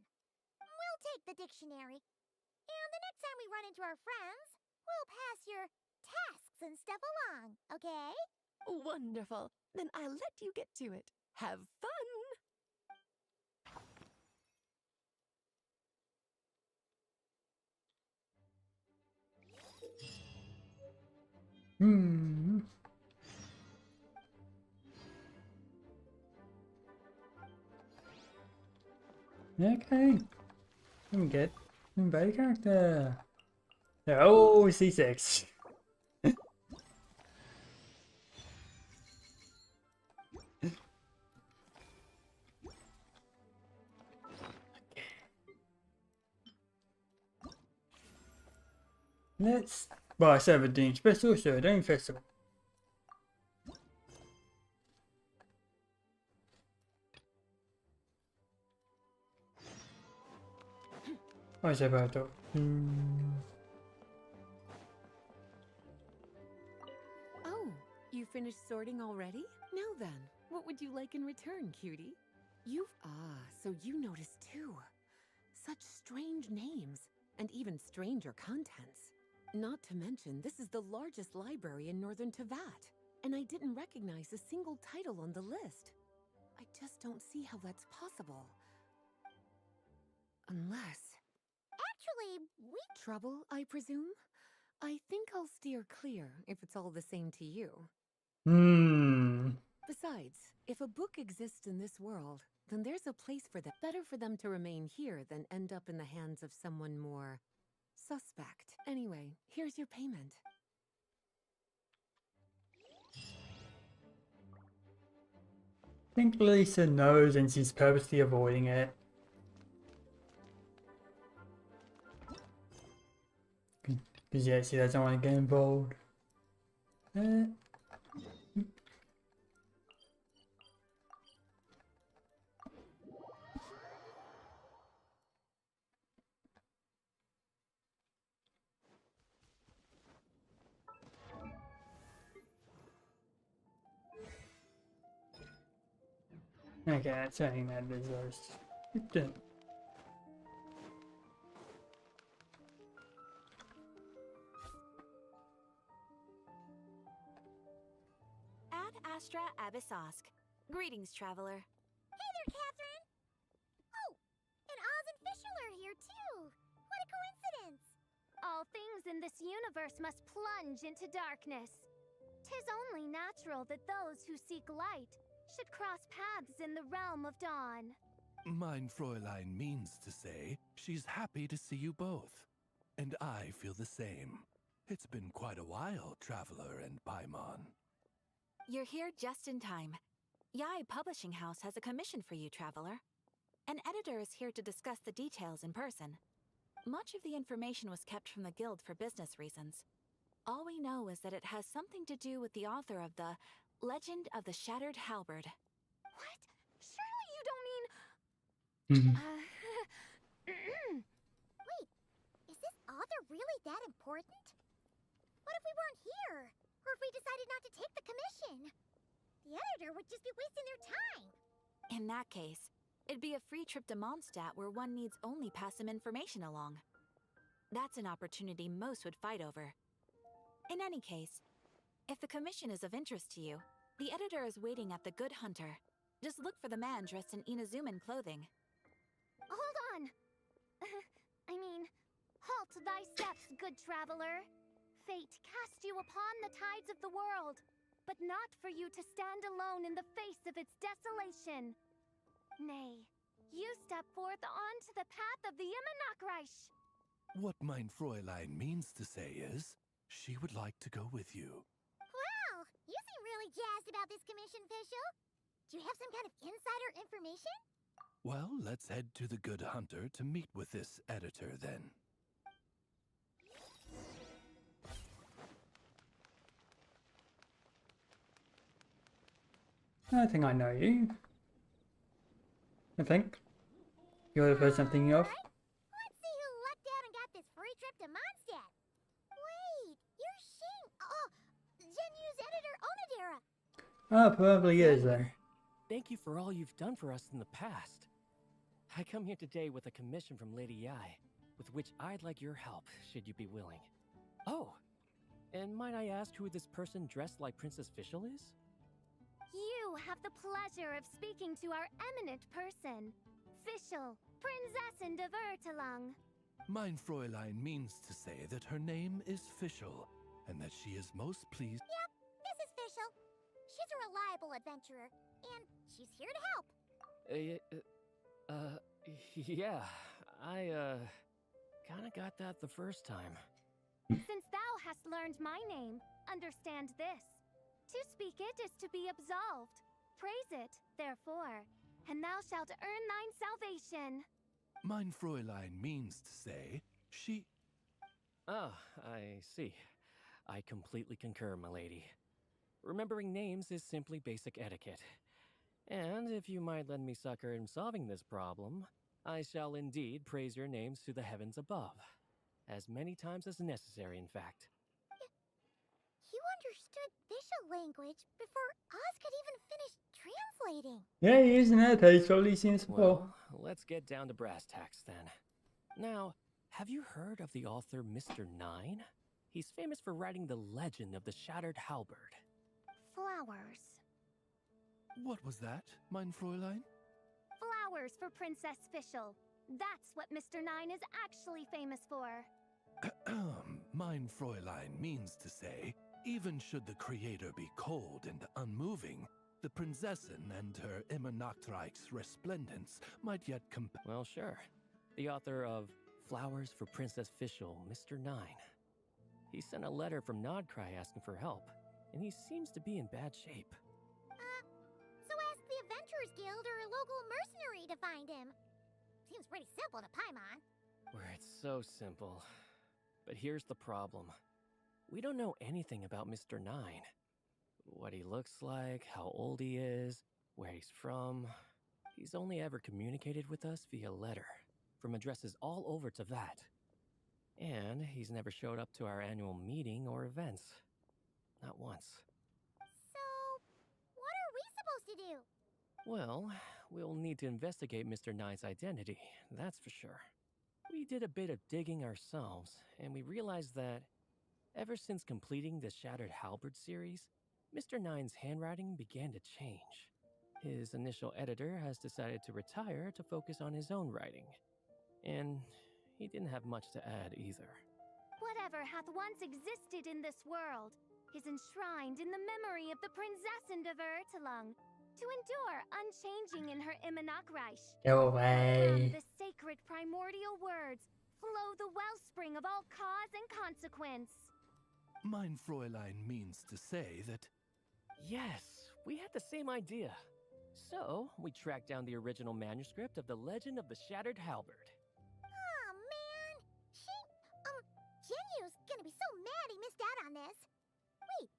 We'll take the dictionary. And the next time we run into our friends, we'll pass your tasks and stuff along, okay? Wonderful. Then I'll let you get to it. Have fun! Okay. Let me get a better character. Oh, C6. Let's buy 17 special Showdown Festival. I say about that. Oh, you finished sorting already? Now then, what would you like in return, cutie? So you noticed too. Such strange names, and even stranger contents. Not to mention, this is the largest library in northern Tevat, and I didn't recognize a single title on the list. I just don't see how that's possible. Unless... Actually, we... Trouble, I presume? I think I'll steer clear if it's all the same to you. Besides, if a book exists in this world, then there's a place for them. Better for them to remain here than end up in the hands of someone more suspect. Anyway, here's your payment. I think Lisa knows and she's purposely avoiding it. Because yeah, she doesn't want to get involved. Okay, that's saying that deserves. Ad Astra Abyssosk. Greetings, traveler. Hey there, Catherine! Oh, and Oz and Fischl are here too! What a coincidence! All things in this universe must plunge into darkness. 'Tis only natural that those who seek light should cross paths in the realm of dawn. Mein Fräulein means to say she's happy to see you both. And I feel the same. It's been quite a while, Traveler and Paimon. You're here just in time. Yai Publishing House has a commission for you, traveler. An editor is here to discuss the details in person. Much of the information was kept from the guild for business reasons. All we know is that it has something to do with the author of the Legend of the Shattered Halberd. What? Surely you don't mean... Wait, is this author really that important? What if we weren't here? Or if we decided not to take the commission? The editor would just be wasting their time. In that case, it'd be a free trip to Mondstadt where one needs only pass some information along. That's an opportunity most would fight over. In any case, if the commission is of interest to you, the editor is waiting at the Good Hunter. Just look for the man dressed in Inazuman clothing. Hold on! halt thy steps, good traveler. Fate cast you upon the tides of the world, but not for you to stand alone in the face of its desolation. Nay, you step forth onto the path of the Immenachreich. What mein Fräulein means to say is, she would like to go with you. Wow, you seem really jazzed about this commission, Fischl. Do you have some kind of insider information? Well, let's head to the Good Hunter to meet with this editor then. I think I know you. I think. You're the person I'm thinking of. Alright, let's see who lucked out and got this free trip to Mondstadt. Wait, you're Shing. Oh, Genu's editor, Onodera. Oh, probably is then. Thank you for all you've done for us in the past. I come here today with a commission from Lady Yai, with which I'd like your help, should you be willing. Oh, and might I ask who this person dressed like Princess Fischl is? You have the pleasure of speaking to our eminent person, Fischl, Prinzessin de Vertelung. Mein Fräulein means to say that her name is Fischl, and that she is most pleased. Yep, this is Fischl. She's a reliable adventurer, and she's here to help. Yeah, I, kinda got that the first time. Since thou hast learned my name, understand this. To speak it is to be absolved. Praise it, therefore, and thou shalt earn thine salvation. Mein Fräulein means to say, she... Ah, I see. I completely concur, my lady. Remembering names is simply basic etiquette. And if you might lend me succor in solving this problem, I shall indeed praise your names to the heavens above. As many times as necessary, in fact. You understood Fischl language before Oz could even finish translating. Yeah, he is an editor. He's probably seen this before. Well, let's get down to brass tacks then. Now, have you heard of the author Mr. Nine? He's famous for writing the legend of the Shattered Halberd. Flowers. What was that, mein Fräulein? Flowers for Princess Fischl. That's what Mr. Nine is actually famous for. Mein Fräulein means to say, even should the creator be cold and unmoving, the Prinzessin and her immer Nachtreich's resplendence might yet Well, sure. The author of Flowers for Princess Fischl, Mr. Nine. He sent a letter from Nodcry asking for help, and he seems to be in bad shape. So ask the Adventurers Guild or a local mercenary to find him. Seems pretty simple to Paimon. Where it's so simple. But here's the problem. We don't know anything about Mr. Nine. What he looks like, how old he is, where he's from. He's only ever communicated with us via letter, from addresses all over Teyvat. And he's never showed up to our annual meeting or events. Not once. So, what are we supposed to do? Well, we'll need to investigate Mr. Nine's identity, that's for sure. We did a bit of digging ourselves, and we realized that ever since completing the Shattered Halberd series, Mr. Nine's handwriting began to change. His initial editor has decided to retire to focus on his own writing. And he didn't have much to add either. Whatever hath once existed in this world is enshrined in the memory of the Prinzessin de Vertelung, to endure unchanging in her Immanakreich. Go From away. the sacred primordial words flow the wellspring of all cause and consequence. Mein Fräulein means to say that Yes, we had the same idea. So, we tracked down the original manuscript of The Legend of the Shattered Halberd. Oh man, Jinyu's gonna be so mad he missed out on this. Wait,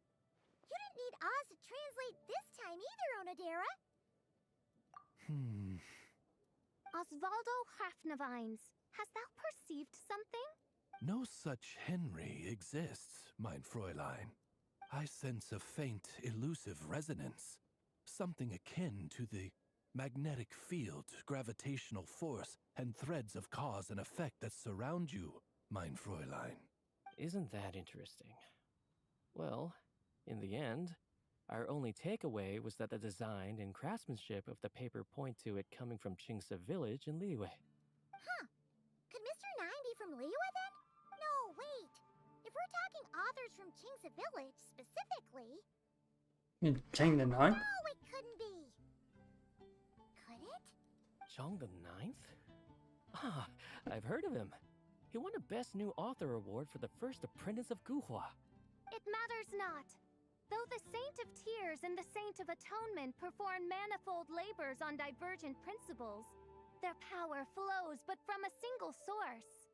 you didn't need Oz to translate this time either, Onodera. Osvaldo Hafnavines, hast thou perceived something? no such Henry exists, mein Fräulein. I sense a faint, elusive resonance. Something akin to the magnetic field, gravitational force, and threads of cause and effect that surround you, mein Fräulein. Isn't that interesting? Well, in the end, our only takeaway was that the design and craftsmanship of the paper point to it coming from Qingse village in Liyue. Huh. Could Mr. Nine be from Liyue then? No, wait. If we're talking authors from Qingse village specifically... Chang the Ninth? No, it couldn't be. Could it? Chong the Ninth? Ah, I've heard of him. He won a Best New Author award for the first apprentice of Guhua. It matters not. Though the Saint of Tears and the Saint of Atonement perform manifold labors on divergent principles, their power flows but from a single source.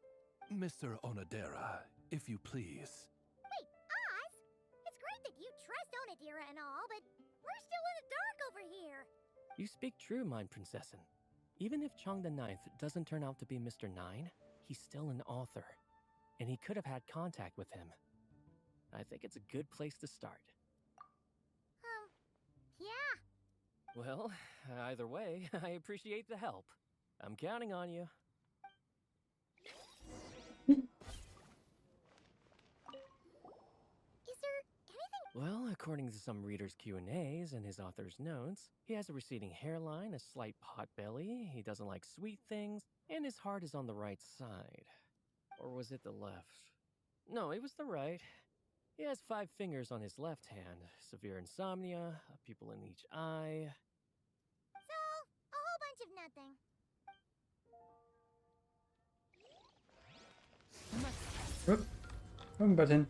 Mr. Onodera, if you please. Wait, Oz? It's great that you trust Onodera and all, but we're still in the dark over here. You speak true, mein Prinzessin. Even if Chong the Ninth doesn't turn out to be Mr. Nine, he's still an author, and he could have had contact with him. I think it's a good place to start. Yeah. Well, either way, I appreciate the help. I'm counting on you. Is there anything... Well, according to some readers' Q&As and his author's notes, he has a receding hairline, a slight pot belly, he doesn't like sweet things, and his heart is on the right side. Or was it the left? No, it was the right. He has 5 fingers on his left hand, severe insomnia, a pupil in each eye. So, a whole bunch of nothing. Oop. Wrong button.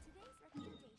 Today's recommendation.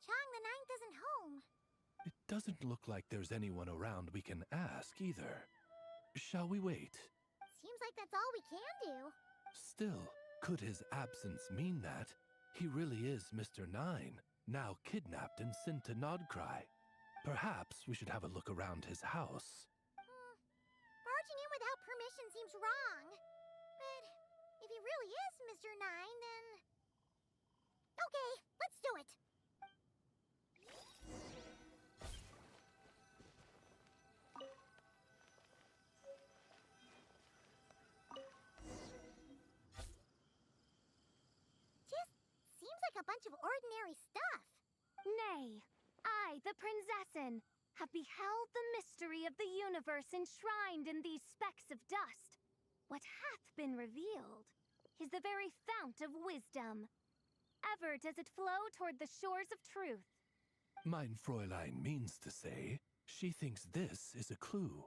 Chong the Ninth isn't home. It doesn't look like there's anyone around we can ask either. Shall we wait? Seems like that's all we can do. Still, could his absence mean that, He really is Mr. Nine, now kidnapped and sent to Nodcry. Perhaps we should have a look around his house. Barging in without permission seems wrong. But if he really is Mr. Nine, then... Okay, let's do it. Just seems like a bunch of ordinary stuff. Nay, I, the Prinzessin, have beheld the mystery of the universe enshrined in these specks of dust. What hath been revealed is the very fount of wisdom. Ever does it flow toward the shores of truth. Mein Fräulein means to say, she thinks this is a clue.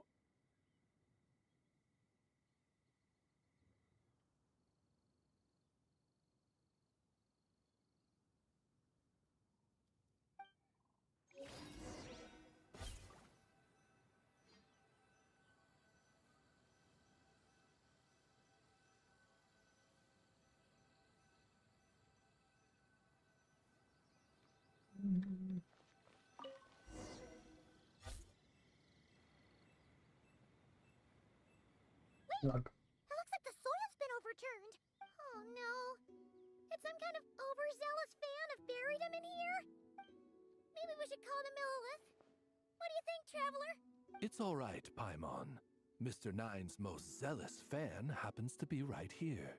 Like, It looks like the soil's been overturned. Oh no. Did some kind of overzealous fan have buried him in here? Maybe we should call him Millilith. What do you think, Traveler? It's all right, Paimon. Mr. Nine's most zealous fan happens to be right here.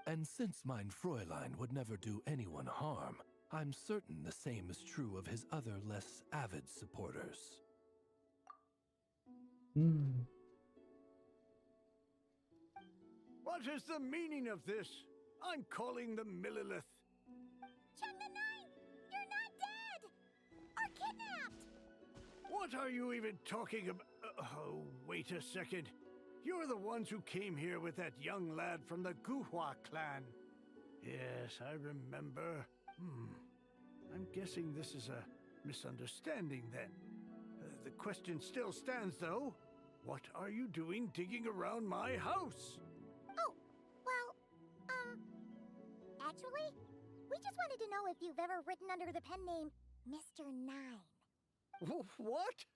And since Mein Fräulein would never do anyone harm, I'm certain the same is true of his other less avid supporters. What is the meaning of this? I'm calling the Millilith. Chung the Nine! You're not dead! Or kidnapped! What are you even talking about? Oh, wait a second. You're the ones who came here with that young lad from the Guhua clan. Yes, I remember. I'm guessing this is a misunderstanding then. The question still stands, though. What are you doing digging around my house? Oh, well, actually, we just wanted to know if you've ever written under the pen name Mr. Nine. What?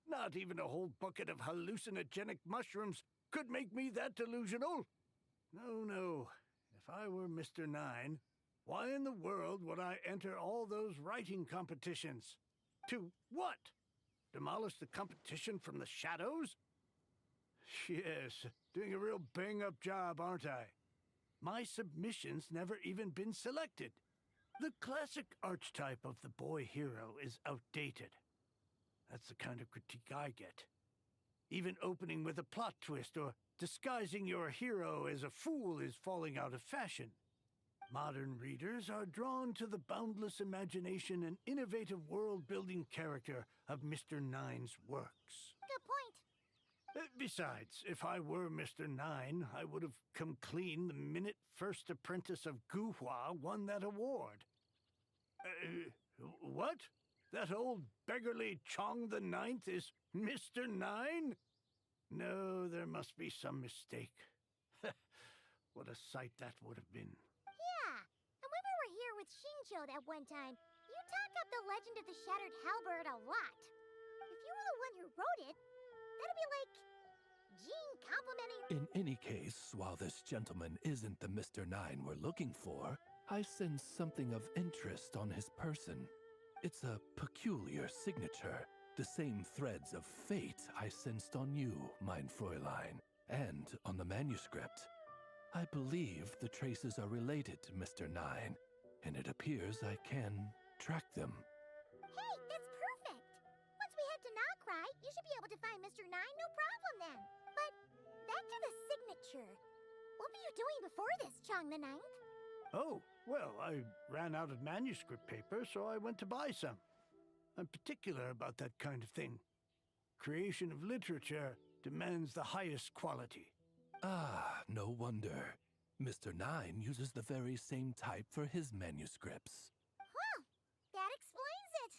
Not even a whole bucket of hallucinogenic mushrooms could make me that delusional. No, no. If I were Mr. Nine, why in the world would I enter all those writing competitions? To what? Demolish the competition from the shadows? Yes, doing a real bang-up job, aren't I? My submission's never even been selected. The classic archetype of the boy hero is outdated. That's the kind of critique I get. Even opening with a plot twist or disguising your hero as a fool is falling out of fashion. Modern readers are drawn to the boundless imagination and innovative world-building character of Mr. Nine's works. Good point. Besides, if I were Mr. Nine, I would have come clean the minute First Apprentice of Guhua won that award. What? That old beggarly Chong the Ninth is Mr. Nine? No, there must be some mistake. What a sight that would have been. Yeah, and when we were here with Shinjo that one time, you talked up the legend of the Shattered Halberd a lot. If you were the one who wrote it, that'd be like Jean complimenting... In any case, while this gentleman isn't the Mr. Nine we're looking for, I sense something of interest on his person. It's a peculiar signature, the same threads of fate I sensed on you, Mein Fräulein, and on the manuscript. I believe the traces are related to Mr. Nine, and it appears I can track them. Hey, that's perfect! Once we head to Nogcry, you should be able to find Mr. Nine, no problem then. But back to the signature. What were you doing before this, Chong the Ninth? Oh, well, I ran out of manuscript paper, so I went to buy some. I'm particular about that kind of thing. Creation of literature demands the highest quality. Ah, no wonder. Mr. Nine uses the very same type for his manuscripts. Well, that explains it.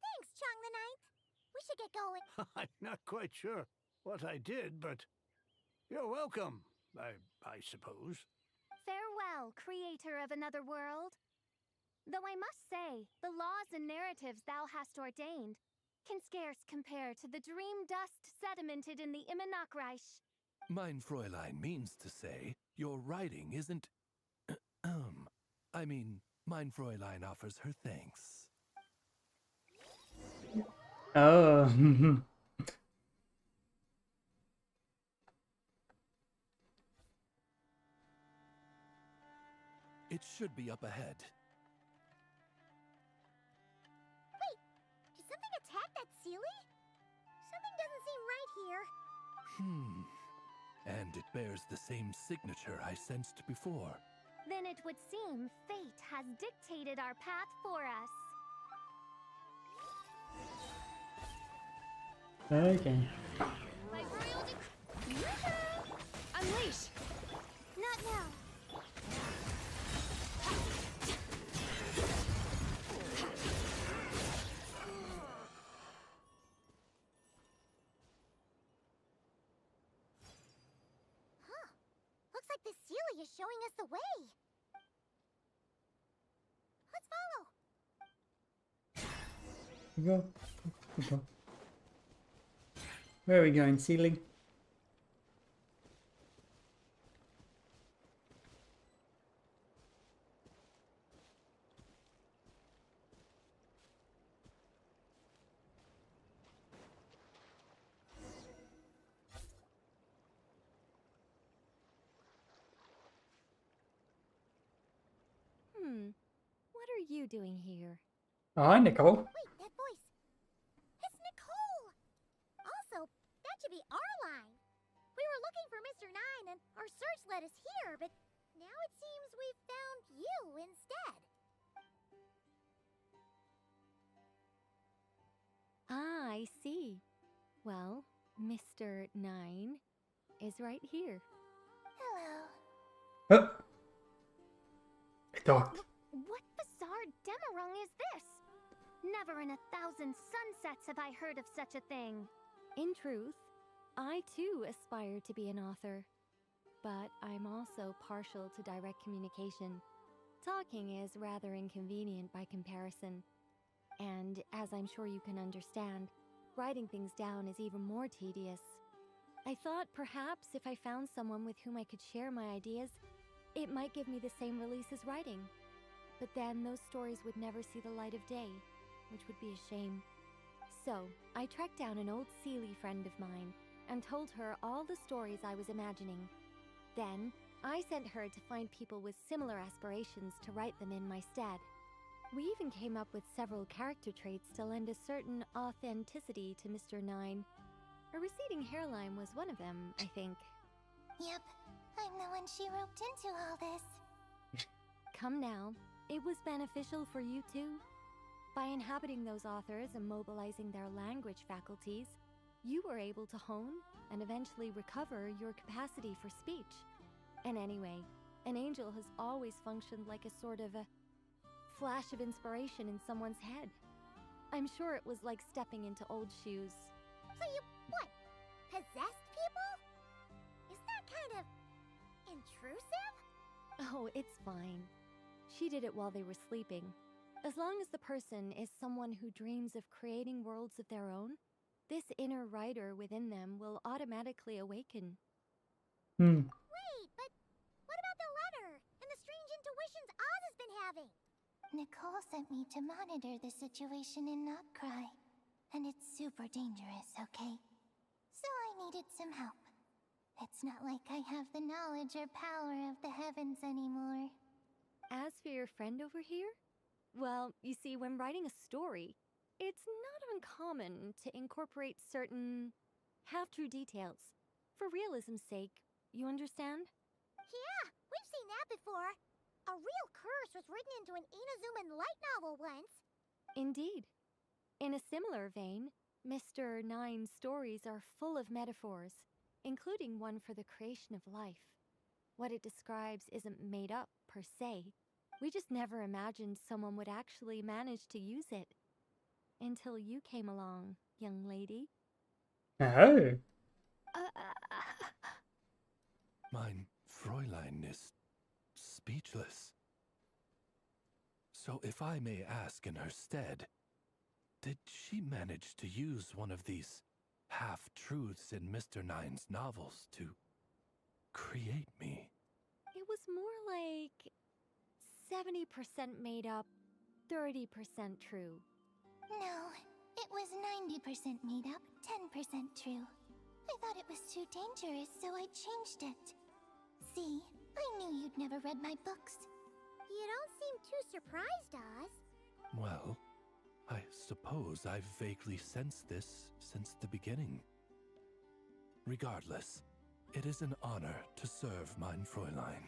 Thanks, Chong the Ninth. We should get going. I'm not quite sure what I did, but you're welcome, I suppose. Farewell, creator of another world. Though I must say, the laws and narratives thou hast ordained can scarce compare to the dream dust sedimented in the Immenachreich. Mein Fräulein means to say, your writing isn't... I mean, Mein Fräulein offers her thanks. Oh. It should be up ahead. Wait, did something attack that Sealy? Something doesn't seem right here. And it bears the same signature I sensed before. Then it would seem fate has dictated our path for us. Okay. My royal Unleash! Not now. Huh. Looks like the Sealy is showing us the way. Let's follow. Go. Go. Where are we going, Sealy? What are you doing here? Oh, hi, Nicole. Wait, that voice. It's Nicole. Also, that should be our line. We were looking for Mr. Nine and our search led us here, but now it seems we've found you instead. Ah, I see. Well, Mr. Nine is right here. Hello. Oh. I thought. What bizarre Demerung is this? Never in 1,000 sunsets have I heard of such a thing. In truth, I too aspire to be an author. But I'm also partial to direct communication. Talking is rather inconvenient by comparison. And as I'm sure you can understand, writing things down is even more tedious. I thought perhaps if I found someone with whom I could share my ideas, it might give me the same release as writing. But then those stories would never see the light of day, which would be a shame. So, I tracked down an old Sealy friend of mine and told her all the stories I was imagining. Then, I sent her to find people with similar aspirations to write them in my stead. We even came up with several character traits to lend a certain authenticity to Mr. Nine. A receding hairline was one of them, I think. Yep, I'm the one she roped into all this. Come now, it was beneficial for you too. By inhabiting those authors and mobilizing their language faculties, you were able to hone and eventually recover your capacity for speech. And anyway, an angel has always functioned like a sort of a flash of inspiration in someone's head. I'm sure it was like stepping into old shoes. So you, what, possessed people? Isn't that kind of intrusive? Oh, it's fine. She did it while they were sleeping. As long as the person is someone who dreams of creating worlds of their own, this inner writer within them will automatically awaken. Wait, but what about the letter and the strange intuitions Oz has been having? Nicole sent me to monitor the situation in Notcry. And it's super dangerous, okay? So I needed some help. It's not like I have the knowledge or power of the heavens anymore. As for your friend over here, well, you see, when writing a story, it's not uncommon to incorporate certain half-true details. For realism's sake, you understand? Yeah, we've seen that before. A real curse was written into an Inazuman light novel once. Indeed. In a similar vein, Mr. Nine's stories are full of metaphors, including one for the creation of life. What it describes isn't made up, per se. We just never imagined someone would actually manage to use it. Until you came along, young lady. Oh. Mein Fräulein is speechless. So if I may ask in her stead, did she manage to use one of these half-truths in Mr. Nine's novels to create me? It was more like 70% made up, 30% true. No, it was 90% made up, 10% true. I thought it was too dangerous, so I changed it. See, I knew you'd never read my books. You don't seem too surprised, Oz. Well, I suppose I've vaguely sensed this since the beginning. Regardless, it is an honor to serve mein Fräulein.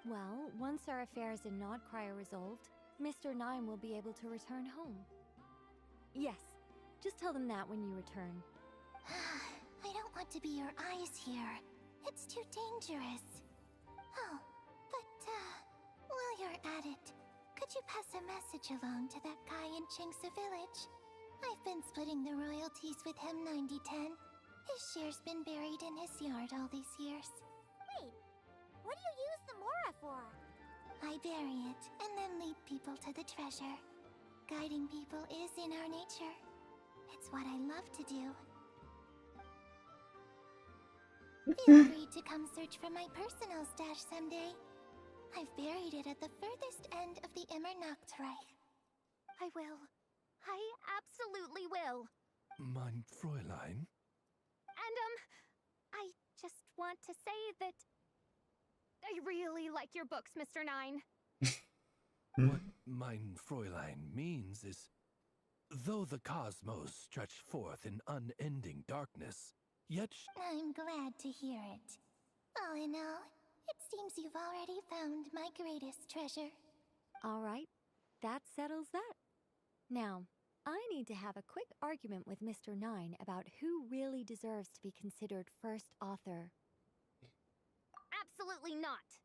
Well, once our affairs in Nodcry are resolved, Mr. Nine will be able to return home. Yes, just tell them that when you return. I don't want to be your eyes here. It's too dangerous. Oh, but, while you're at it, could you pass a message along to that guy in Chingsa village? I've been splitting the royalties with him 90-10. His share's been buried in his yard all these years. Wait, what do you use the Mora for? I bury it, and then lead people to the treasure. Guiding people is in our nature. It's what I love to do. Feel free to come search for my personal stash someday. I've buried it at the furthest end of the Immernachtreich. I will. I absolutely will. Mein Fräulein? And, I just want to say that I really like your books, Mr. Nine. What mein Fräulein means is, though the cosmos stretch forth in unending darkness, yet I'm glad to hear it. All in all, it seems you've already found my greatest treasure. All right, that settles that. Now, I need to have a quick argument with Mr. Nine about who really deserves to be considered first author. Absolutely not.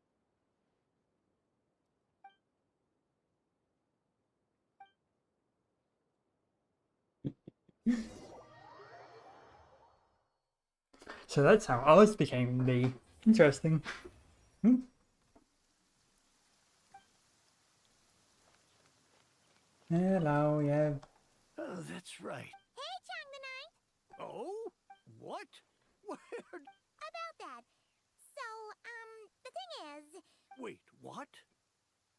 So that's how Oz became the interesting. Hello, yeah. Oh, that's right. Hey, Chang the Ninth! Oh? What? Where? About that. So, the thing is... Wait, what?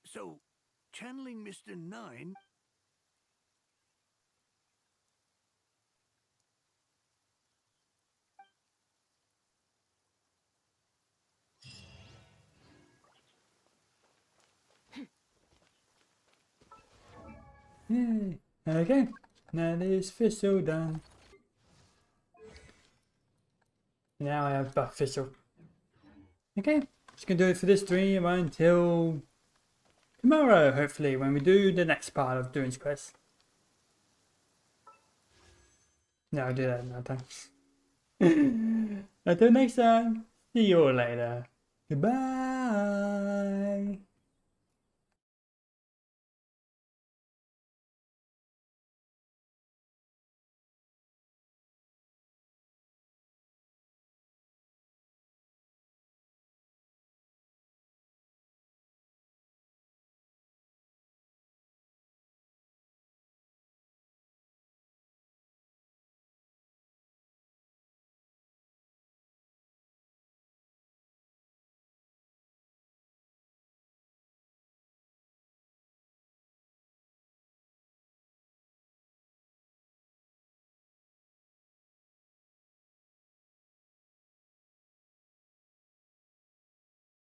So, channeling Mr. Nine? Yay. Okay, now this Fischl done. Now I have buff Fischl. Okay, just gonna do it for this stream until tomorrow, hopefully, when we do the next part of Durin's quest. No, I'll do that another time. Until next time, see you all later. Goodbye.